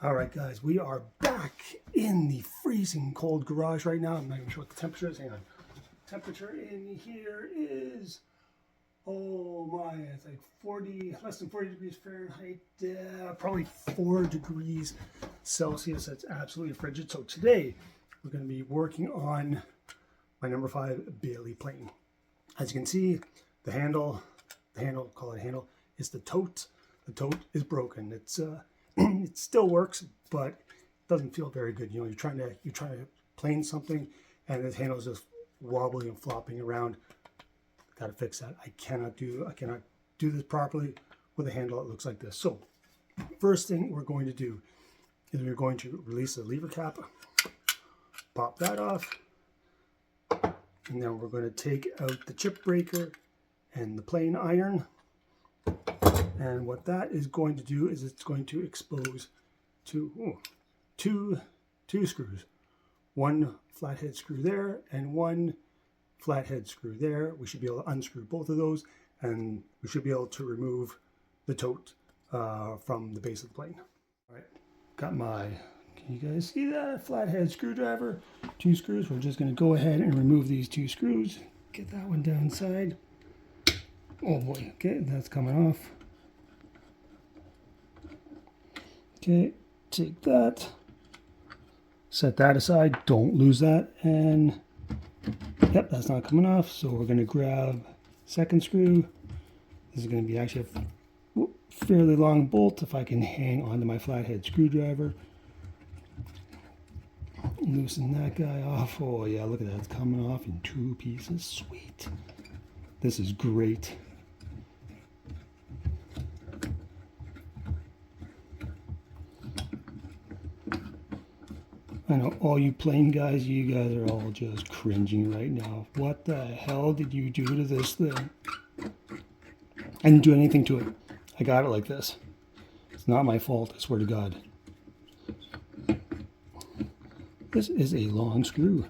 All right, guys, we are back in the freezing cold garage right now. I'm not even sure what the temperature is. Hang on. Temperature in here is, oh my, it's like 40, less than 40 degrees Fahrenheit, probably 4 degrees Celsius. That's absolutely frigid. So today we're going to be working on my number 5 Bailey plane. As you can see, the handle, call it handle, is the tote. The tote is broken. It's it still works, but it doesn't feel very good. You know, you're trying to plane something, and this handle is just wobbling and flopping around. Got to fix that. I cannot do this properly with a handle that looks like this. So, first thing we're going to do is we're going to release the lever cap, pop that off, and then we're going to take out the chip breaker and the plane iron. And what that is going to do is it's going to expose two screws. One flathead screw there and one flathead screw there. We should be able to unscrew both of those, and we should be able to remove the tote from the base of the plane. All right, got my, can you guys see that? Flathead screwdriver, 2 screws. We're just going to go ahead and remove these 2 screws. Get that one downside. Oh boy, okay, that's coming off. Okay, take that, set that aside, don't lose that, and yep, that's not coming off, so we're going to grab second screw. This is going to be actually a fairly long bolt if I can hang onto my flathead screwdriver. Loosen that guy off. Oh yeah, look at that, it's coming off in 2 pieces. Sweet. This is great. I know all you plane guys, you guys are all just cringing right now. What the hell did you do to this thing? I didn't do anything to it. I got it like this. It's not my fault, I swear to God. This is a long screw.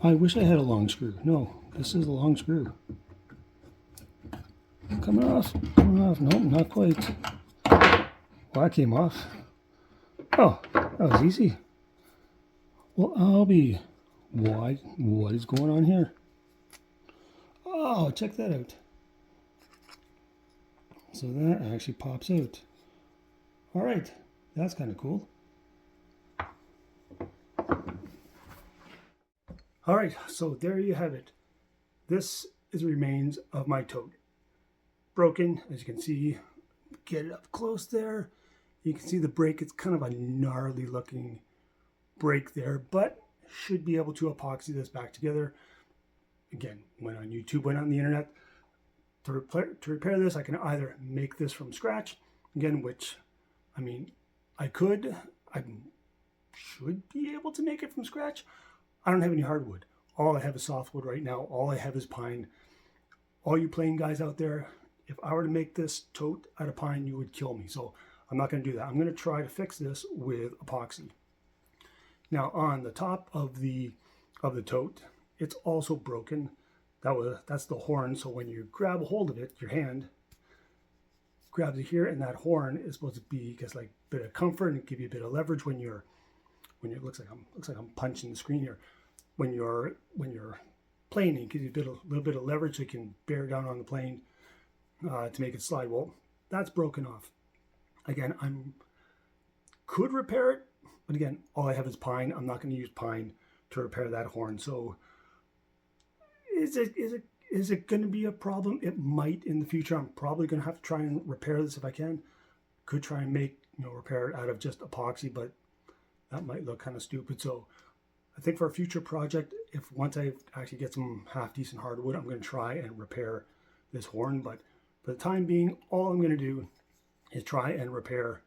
I wish I had a long screw. No, this is a long screw. Coming off, Nope, not quite. Well, that came off. Oh, that was easy. Well, I'll be, what is going on here? Oh, check that out. So that actually pops out. All right, that's kind of cool. All right, so there you have it. This is the remains of my tote. Broken, as you can see. Get it up close there. You can see the break. It's kind of a gnarly looking break there, but should be able to epoxy this back together. Again, went on YouTube, went on the internet. To repair this, I can either make this from scratch, again, which, I mean, I should be able to make it from scratch. I don't have any hardwood. All I have is softwood right now. All I have is pine. All you plane guys out there, if I were to make this tote out of pine, you would kill me. So I'm not going to do that. I'm going to try to fix this with epoxy. Now on the top of the tote, it's also broken. That's the horn. So when you grab a hold of it, your hand grabs it here, and that horn is supposed to be just like a bit of comfort and give you a bit of leverage when it looks like I'm punching the screen here. When you're planing, it gives you a little bit of leverage so you can bear down on the plane to make it slide. Well, that's broken off. Again, could repair it. But again, all I have is pine. I'm not going to use pine to repair that horn. So is it going to be a problem? It might in the future. I'm probably going to have to try and repair this if I can. Could try and repair it out of just epoxy, but that might look kind of stupid. So I think for a future project, once I actually get some half decent hardwood, I'm going to try and repair this horn. But for the time being, all I'm going to do is try and repair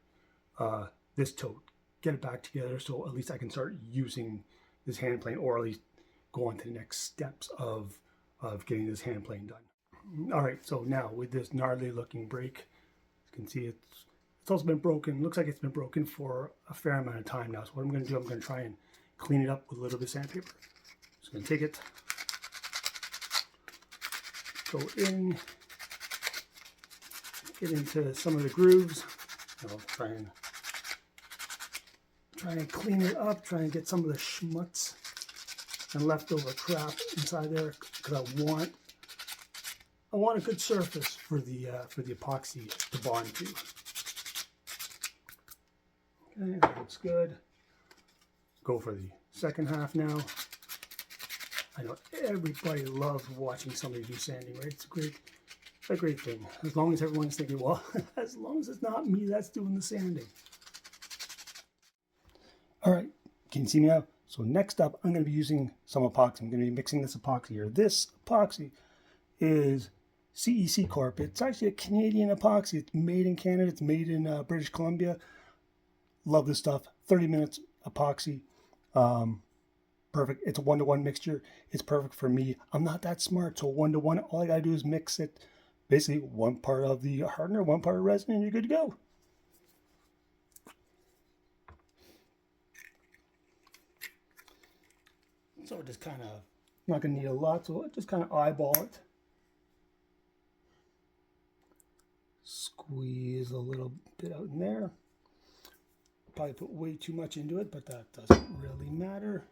this tote. Get it back together so at least I can start using this hand plane, or at least go on to the next steps of getting this hand plane done. All right, so now with this gnarly looking break, you can see it's also been broken. Looks like it's been broken for a fair amount of time now. So what I'm going to do, I'm going to try and clean it up with a little bit of sandpaper. Just going to take it, go in, get into some of the grooves. I'll try and trying to clean it up, trying to get some of the schmutz and leftover crap inside there, because I want a good surface for the epoxy to bond to. Okay, that looks good. Go for the second half now. I know everybody loves watching somebody do sanding, right? It's a great thing. As long as everyone's thinking, well, as long as it's not me that's doing the sanding. All right, can you see me now? So next up, I'm going to be using some epoxy. I'm going to be mixing this epoxy here. This epoxy is CEC Corp. It's actually a Canadian epoxy. It's made in Canada. It's made in British Columbia. Love this stuff. 30 minutes epoxy. Perfect. It's a 1-to-1 mixture. It's perfect for me. I'm not that smart, so 1-to-1. All I got to do is mix it. Basically, 1 part of the hardener, 1 part of resin, and you're good to go. So just kind of, not going to need a lot, so just kind of eyeball it. Squeeze a little bit out in there. Probably put way too much into it, but that doesn't really matter.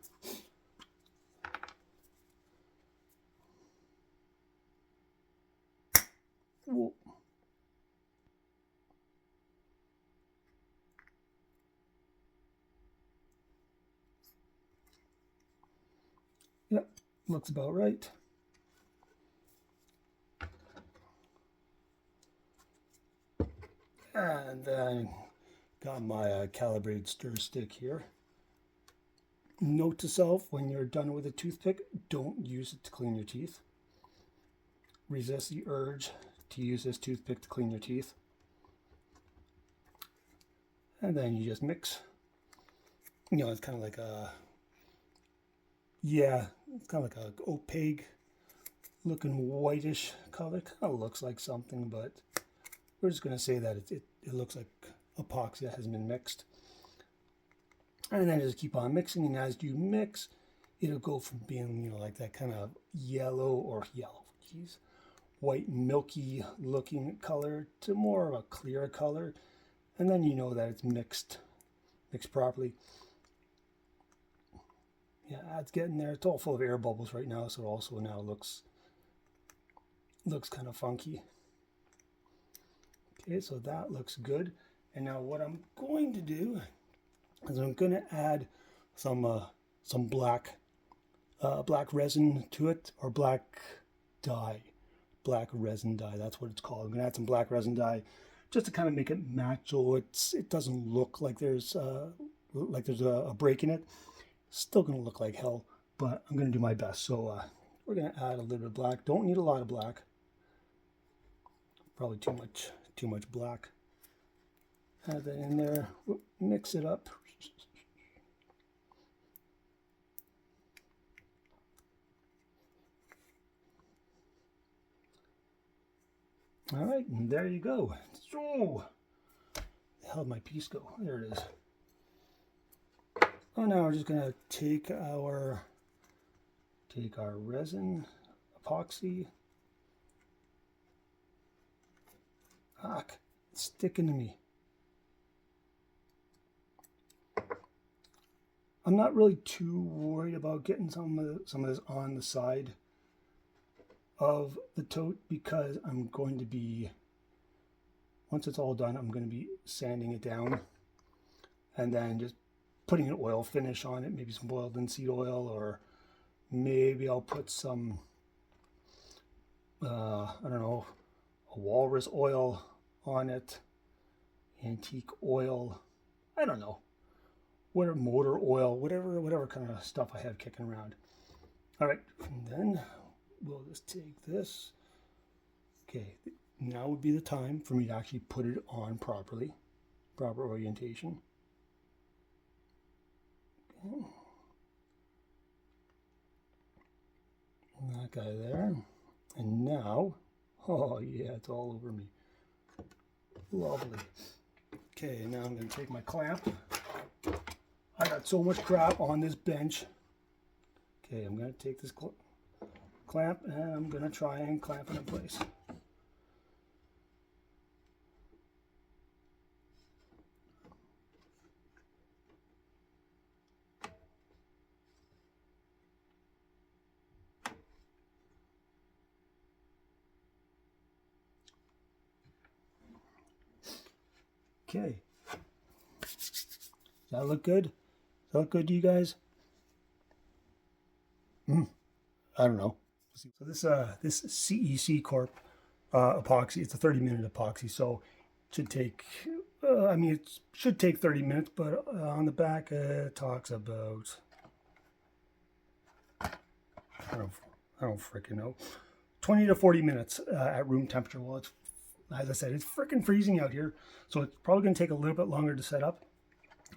Whoa. Yep, looks about right. And then got my calibrated stir stick here. Note to self, when you're done with a toothpick, don't use it to clean your teeth. Resist the urge to use this toothpick to clean your teeth. And then you just mix. You know, it's kind of like a, yeah, it's kind of like a opaque looking whitish color. Kind of looks like something, but we're just going to say that it looks like epoxy that hasn't been mixed. And then just keep on mixing, and as you mix, it'll go from being, you know, like that kind of white milky looking color to more of a clear color, and then you know that it's mixed properly. Yeah, it's getting there. It's all full of air bubbles right now, so it also now looks kind of funky. Okay, so that looks good. And now what I'm going to do is I'm going to add some black resin to it, or black resin dye. That's what it's called. I'm going to add some black resin dye just to kind of make it match, so it doesn't look like there's a break in it. Still going to look like hell, but I'm going to do my best. So we're going to add a little bit of black. Don't need a lot of black. Probably too much black. Add that in there. Mix it up. All right, and there you go. So, the hell did my piece go? There it is. Oh, now we're just gonna take our resin epoxy. It's sticking to me. I'm not really too worried about getting some of this on the side of the tote, because I'm going to be, once it's all done, I'm going to be sanding it down and then just putting an oil finish on it, maybe some boiled linseed oil, or maybe I'll put some, I don't know, a walrus oil on it, antique oil, I don't know, whatever, motor oil, whatever kind of stuff I have kicking around. All right, and then we'll just take this. Okay, now would be the time for me to actually put it on properly, proper orientation. Okay. That guy there. And now, oh yeah, it's all over me. Lovely. Okay, now I'm going to take my clamp. I got so much crap on this bench. Okay, I'm going to take this clamp and I'm going to try and clamp it in place. Okay. Does that look good? Does that look good to you guys? I don't know. So this CEC Corp epoxy, it's a 30-minute epoxy, so it should take, I mean, it should take 30 minutes, but on the back it talks about, I don't freaking know, 20 to 40 minutes at room temperature. Well, it's, as I said, it's freaking freezing out here, so it's probably going to take a little bit longer to set up,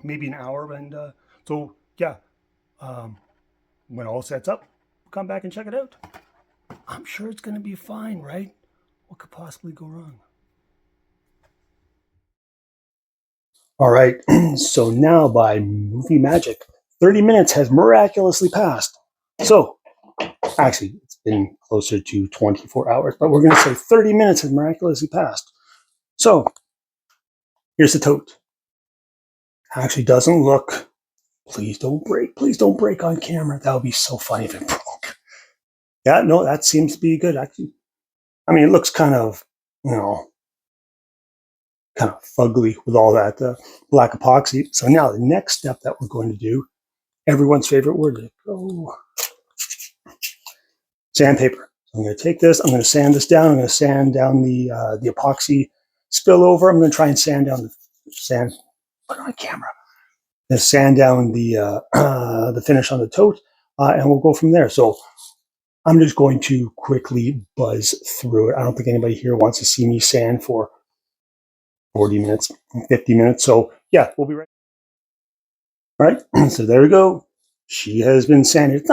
maybe an hour. And so, yeah, when all sets up, we'll come back and check it out. I'm sure it's going to be fine, right? What could possibly go wrong? All right, so now by movie magic, 30 minutes has miraculously passed. So, actually, it's been closer to 24 hours, but we're going to say 30 minutes has miraculously passed. So, here's the tote. Actually doesn't look, please don't break on camera. That would be so funny if it broke. Yeah, no, that seems to be good. Actually, I mean, it looks kind of, kind of fugly with all that black epoxy. So now the next step that we're going to do, everyone's favorite word, sandpaper. So I'm going to take this, I'm going to sand this down, I'm going to sand down the epoxy spillover. I'm going to try and sand down put it on camera. I'm going to sand down the finish on the tote, and we'll go from there. So I'm just going to quickly buzz through it. I don't think anybody here wants to see me sand for 40 minutes, 50 minutes. So yeah, we'll be right. All right. So there we go. She has been sanded.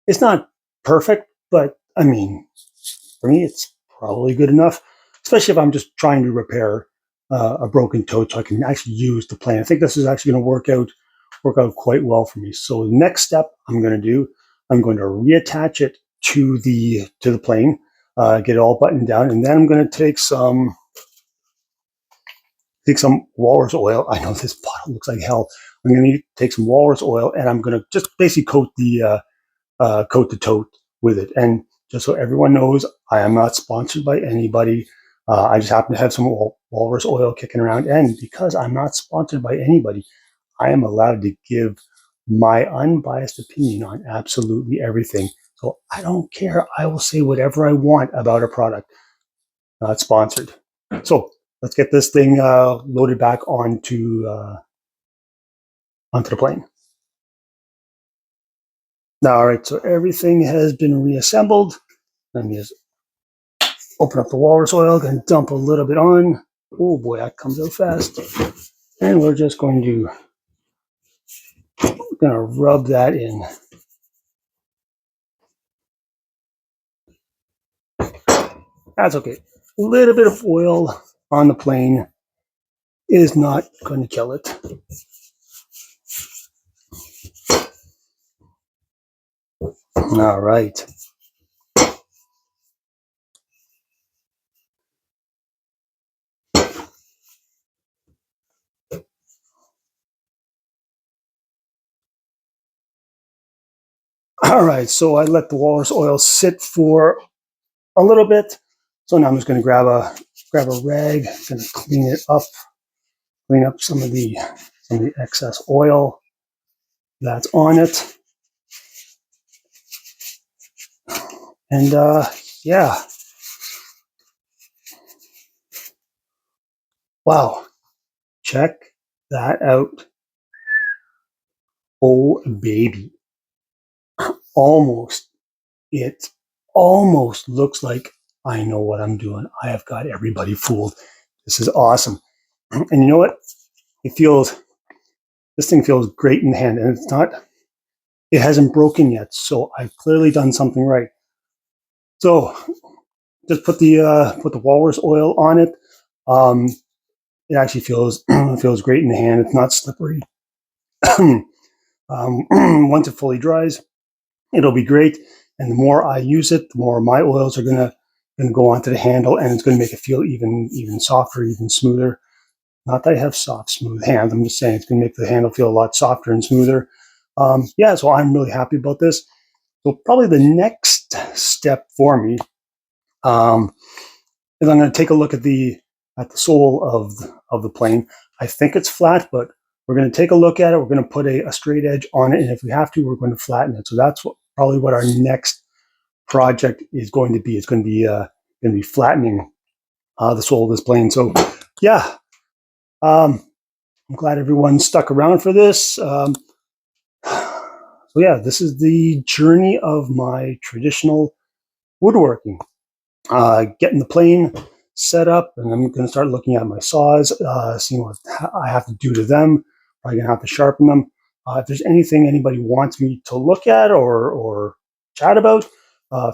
It's not perfect, but I mean, for me, it's probably good enough, especially if I'm just trying to repair a broken tote so I can actually use the plane. I think this is actually going to work out quite well for me. So the next step I'm going to do, I'm going to reattach it to the plane, get it all buttoned down, and then I'm going to take some walrus oil. I know this bottle looks like hell. I'm going to take some walrus oil, and I'm going to just basically coat the tote with it. And just so everyone knows, I am not sponsored by anybody. I just happen to have some walrus oil kicking around. And because I'm not sponsored by anybody, I am allowed to give my unbiased opinion on absolutely everything. So I don't care. I will say whatever I want about a product. Not sponsored. So let's get this thing loaded back onto the plane. Now, all right, so everything has been reassembled. Let me just open up the walrus oil, going to dump a little bit on. Oh boy, that comes out fast. And we're just going to rub that in. That's okay. A little bit of oil on the plane is not going to kill it. All right. All right, so I let the walrus oil sit for a little bit. So now I'm just going to grab a rag, going to clean up some of the excess oil that's on it. And yeah, wow, check that out. Oh baby, it almost looks like I know what I'm doing. I have got everybody fooled. This is awesome. And you know what? This thing feels great in the hand, and it hasn't broken yet. So I've clearly done something right. So just put the walrus oil on it. It actually feels great in the hand. It's not slippery. Once it fully dries, it'll be great. And the more I use it, the more my oils are gonna go onto the handle, and it's gonna make it feel even softer, even smoother. Not that I have soft, smooth hands. I'm just saying it's gonna make the handle feel a lot softer and smoother. Yeah, so I'm really happy about this. So probably the next step for me is I'm going to take a look at the sole of the plane. I think it's flat, but we're going to take a look at it. We're going to put a straight edge on it, and if we have to, we're going to flatten it. So that's probably what our next project is going to be. It's going to be flattening the sole of this plane. So yeah, I'm glad everyone stuck around for this. So yeah, this is the journey of my traditional woodworking. Getting the plane set up, and I'm going to start looking at my saws, seeing what I have to do to them. Probably going to have to sharpen them. If there's anything anybody wants me to look at or chat about,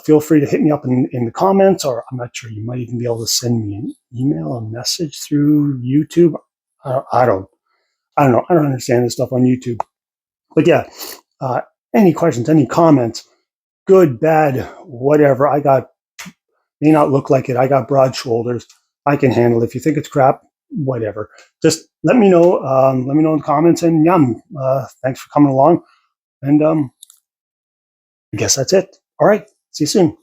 feel free to hit me up in the comments, or I'm not sure, you might even be able to send me an email, a message through YouTube. I don't know. I don't understand this stuff on YouTube. But yeah, any questions, any comments, good, bad, whatever. May not look like it. I got broad shoulders. I can handle it. If you think it's crap, whatever. Just let me know. Let me know in the comments. And thanks for coming along. And I guess that's it. All right. See you soon.